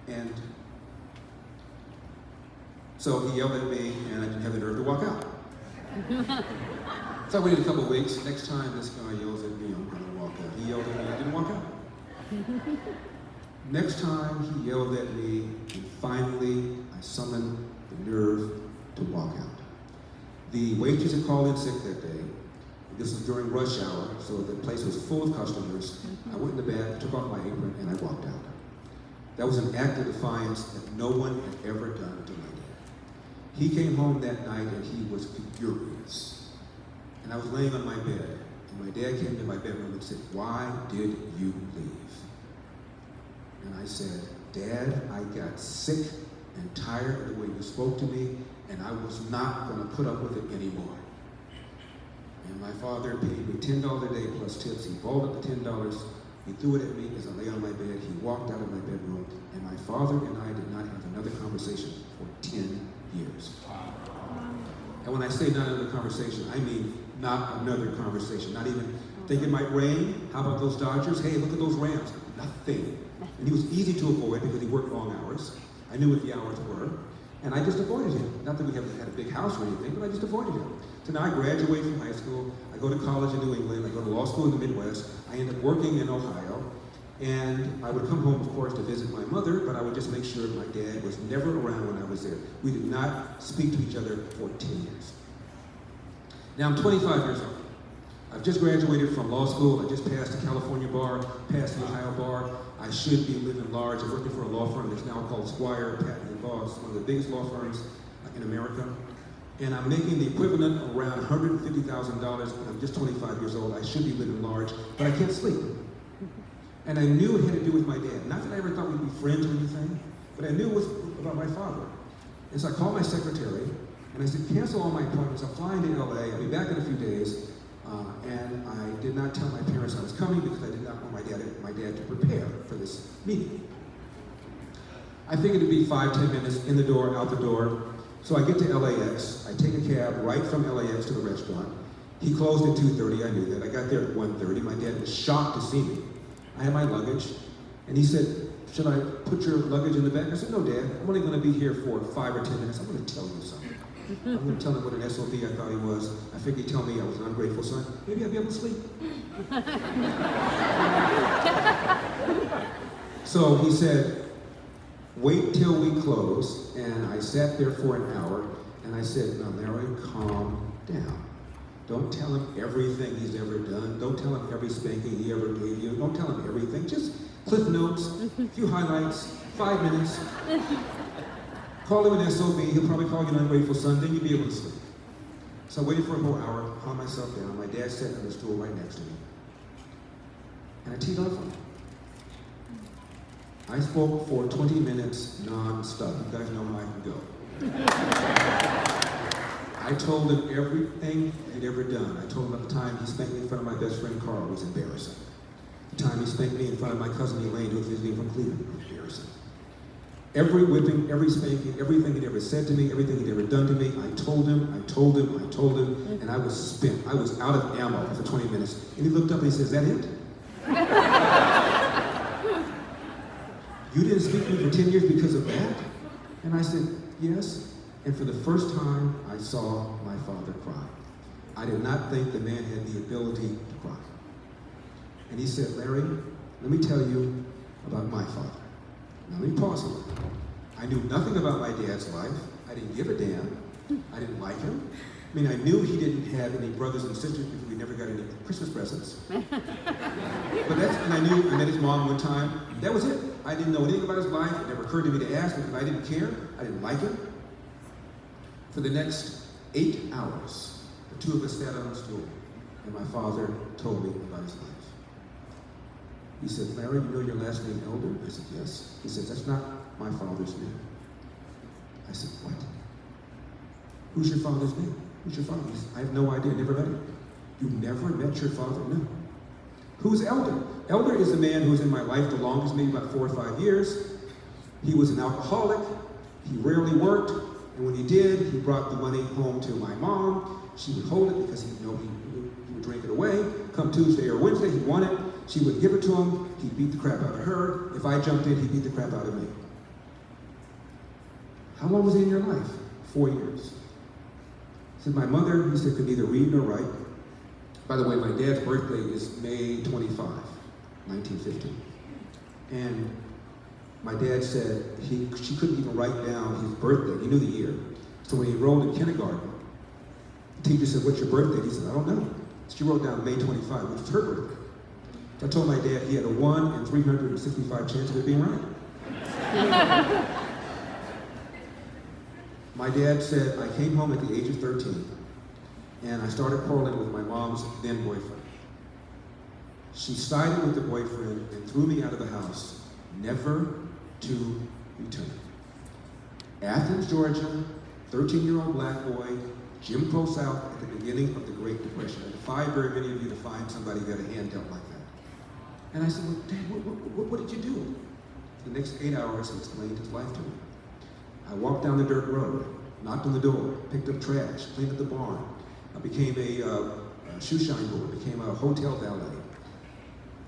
And so he yelled at me, and I didn't have the nerve to walk out. So I waited a couple of weeks. Next time this guy yells at me, I'm going to walk out. He yelled at me, I didn't walk out. Next time he yelled at me, and finally I summoned the nerve to walk out. The waitress had called in sick that day. This was during rush hour, so the place was full of customers. I went in the back, took off my apron, and I walked out. That was an act of defiance that no one had ever done to my dad. He came home that night and he was furious. And I was laying on my bed, and my dad came to my bedroom and said, "Why did you leave?" And I said, "Dad, I got sick and tired of the way you spoke to me, and I was not going to put up with it anymore." And my father paid me $10 a day plus tips. He balled up the $10. He threw it at me as I lay on my bed. He walked out of my bedroom, and my father and I did not have another conversation for 10 years. And when I say not another conversation, I mean not another conversation. Not even, think it might rain? How about those Dodgers? Hey, look at those Rams. Nothing. And he was easy to avoid because he worked long hours. I knew what the hours were. And I just avoided him. Not that we had a big house or anything, but I just avoided him. So now I graduate from high school. I go to college in New England. I go to law school in the Midwest. I end up working in Ohio. And I would come home, of course, to visit my mother, but I would just make sure my dad was never around when I was there. We did not speak to each other for 10 years. Now I'm 25 years old. I've just graduated from law school. I just passed the California bar, passed the Ohio bar. I should be living large. I'm working for a law firm that's now called Squire, Patton & Law. It's one of the biggest law firms in America. And I'm making the equivalent of around $150,000, and I'm just 25 years old. I should be living large, but I can't sleep. And I knew it had to do with my dad. Not that I ever thought we'd be friends or anything, but I knew it was about my father. And so I called my secretary, and I said, "Cancel all my appointments. I'm flying to LA. I'll be back in a few days." And I did not tell my parents I was coming because I did not want my dad to prepare for this meeting. I figured it'd be 5-10 minutes, in the door, out the door. So I get to LAX. I take a cab right from LAX to the restaurant. He closed at 2:30, I knew that. I got there at 1:30. My dad was shocked to see me. I had my luggage, and he said, "Should I put your luggage in the back?" I said, "No, Dad, I'm only gonna be here for 5 or 10 minutes. I'm gonna tell you something. I'm gonna tell him what an SOB I thought he was. I figured he'd tell me I was an ungrateful son. Maybe I'd be able to sleep." So he said, "Wait till we close," and I sat there for an hour, and I said, "Now, Larry, calm down. Don't tell him everything he's ever done. Don't tell him every spanking he ever gave you. Don't tell him everything. Just cliff notes, a few highlights, 5 minutes. Call him an SOB. He'll probably call you an ungrateful son. Then you'll be able to sleep." So I waited for a whole hour, calmed myself down. My dad sat on the stool right next to me. And I teed off on him. I spoke for 20 minutes non-stop. You guys know how I can go. I told him everything he'd ever done. I told him about the time he spanked me in front of my best friend Carl. It was embarrassing. The time he spanked me in front of my cousin Elaine, who was visiting from Cleveland. It was embarrassing. Every whipping, every spanking, everything he'd ever said to me, everything he'd ever done to me, I told him, and I was spent. I was out of ammo for 20 minutes. And he looked up and he said, "Is that it? You didn't speak to me for 10 years because of that?" And I said, "Yes." And for the first time, I saw my father cry. I did not think the man had the ability to cry. And he said, "Larry, let me tell you about my father." Now let me pause a little. I knew nothing about my dad's life. I didn't give a damn. I didn't like him. I mean, I knew he didn't have any brothers and sisters because we never got any Christmas presents. And I met his mom one time. That was it. I didn't know anything about his life. It never occurred to me to ask because I didn't care. I didn't like him. For the next 8 hours, the two of us sat on a stool, and my father told me about his life. He said, "Larry, you know your last name, Elder?" I said, "Yes." He said, "That's not my father's name." I said, "What? Who's your father's name? Who's your father?" He said, "I have no idea, never met him." "You never met your father?" "No." "Who's Elder?" "Elder is the man who was in my life the longest, maybe about 4 or 5 years. He was an alcoholic. He rarely worked. And when he did, he brought the money home to my mom. She would hold it because he would drink it away. Come Tuesday or Wednesday, he'd want it. She would give it to him. He'd beat the crap out of her. If I jumped in, he'd beat the crap out of me. how long was he in your life? 4 years. He said, my mother, he said, could neither read nor write. By the way, my dad's birthday is May 25, 1950. And my dad said she couldn't even write down his birthday. He knew the year. So when he enrolled in kindergarten, the teacher said, what's your birthday? He said, I don't know. She wrote down May 25, which was her birthday. So I told my dad he had a 1 in 365 chance of it being right. My dad said, I came home at the age of 13, and I started quarreling with my mom's then boyfriend. She sided with the boyfriend and threw me out of the house, never to return. Athens, Georgia, 13-year-old black boy, Jim Crow South at the beginning of the Great Depression. I defy very many of you to find somebody who had a hand dealt like that. And I said, well, Dad, what did you do? For the next 8 hours, he explained his life to me. I walked down the dirt road, knocked on the door, picked up trash, cleaned up the barn. I became a shoe shine boy, became a hotel valet.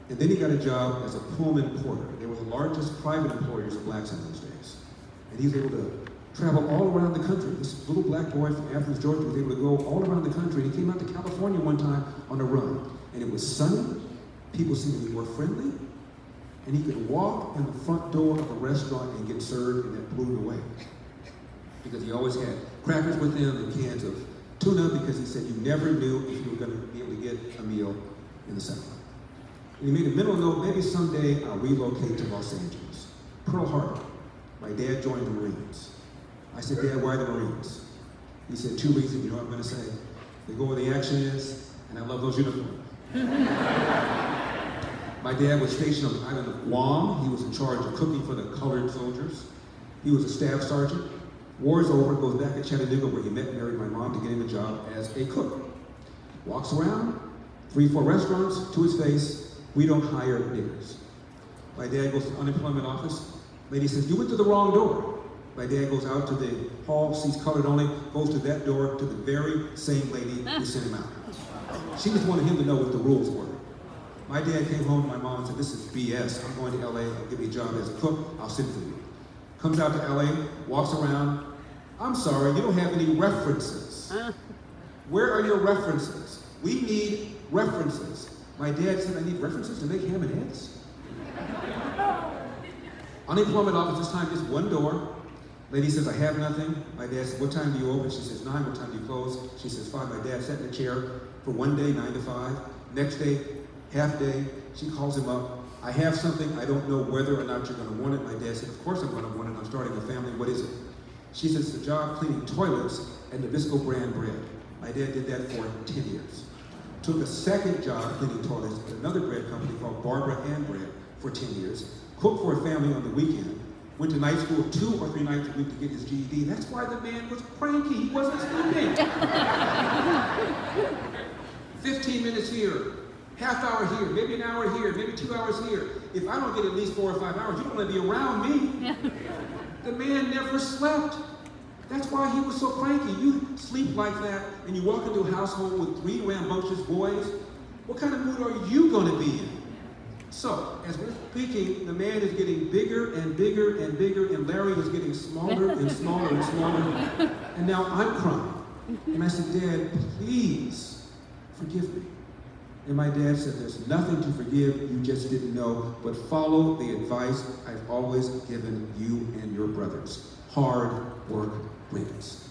And then he got a job as a Pullman porter. They were the largest private employers of blacks in those days. And he was able to travel all around the country. This little black boy from Athens, Georgia was able to go all around the country. And he came out to California one time on a run. And it was sunny, people seemed to be more friendly, and he could walk in the front door of a restaurant and get served, and that blew him away. Because he always had crackers with him and cans of tuna, because he said you never knew if you were going to be able to get a meal in the South. And he made a mental note, maybe someday I'll relocate to Los Angeles. Pearl Harbor. My dad joined the Marines. I said, Dad, why the Marines? He said, 2 reasons. You know what I'm going to say? They go where the action is, and I love those uniforms. My dad was stationed on the island of Guam. He was in charge of cooking for the colored soldiers. He was a staff sergeant. War's over, goes back to Chattanooga where he met and married my mom to get him a job as a cook. Walks around, 3, 4 restaurants, to his face, we don't hire niggers. My dad goes to the unemployment office. Lady says, you went to the wrong door. My dad goes out to the hall, sees colored only, goes to that door to the very same lady who sent him out. She just wanted him to know what the rules were. My dad came home to my mom and said, this is BS. I'm going to LA, I'll give you a job as a cook, I'll send for you. Comes out to LA, walks around. I'm sorry, you don't have any references. Where are your references? We need references. My dad said, I need references to make ham and eggs? Unemployment office, this time just one door. Lady says, I have nothing. My dad said, what time do you open? She says, 9. What time do you close? She says, 5. My dad sat in a chair for one day, 9 to 5. Next day, half day, she calls him up. I have something, I don't know whether or not you're gonna want it. My dad said, of course I'm gonna want it, I'm starting a family, what is it? She says, it's a job cleaning toilets and Nabisco brand bread. My dad did that for 10 years. Took a second job cleaning toilets at another bread company called Barbara Ann Bread for 10 years. Cooked for a family on the weekend. Went to night school 2 or 3 nights a week to get his GED. That's why the man was cranky, he wasn't sleeping. 15 minutes here, half hour here, maybe an hour here, maybe 2 hours here. If I don't get at least 4 or 5 hours, you don't want to be around me. The man never slept. That's why he was so cranky. You sleep like that and you walk into a household with 3 rambunctious boys, what kind of mood are you going to be in? So, as we're speaking, the man is getting bigger and bigger and bigger, and Larry is getting smaller and smaller and smaller, and now I'm crying. And I said, Dad, please forgive me. And my dad said, there's nothing to forgive, you just didn't know, but follow the advice I've always given you and your brothers. Hard work wins.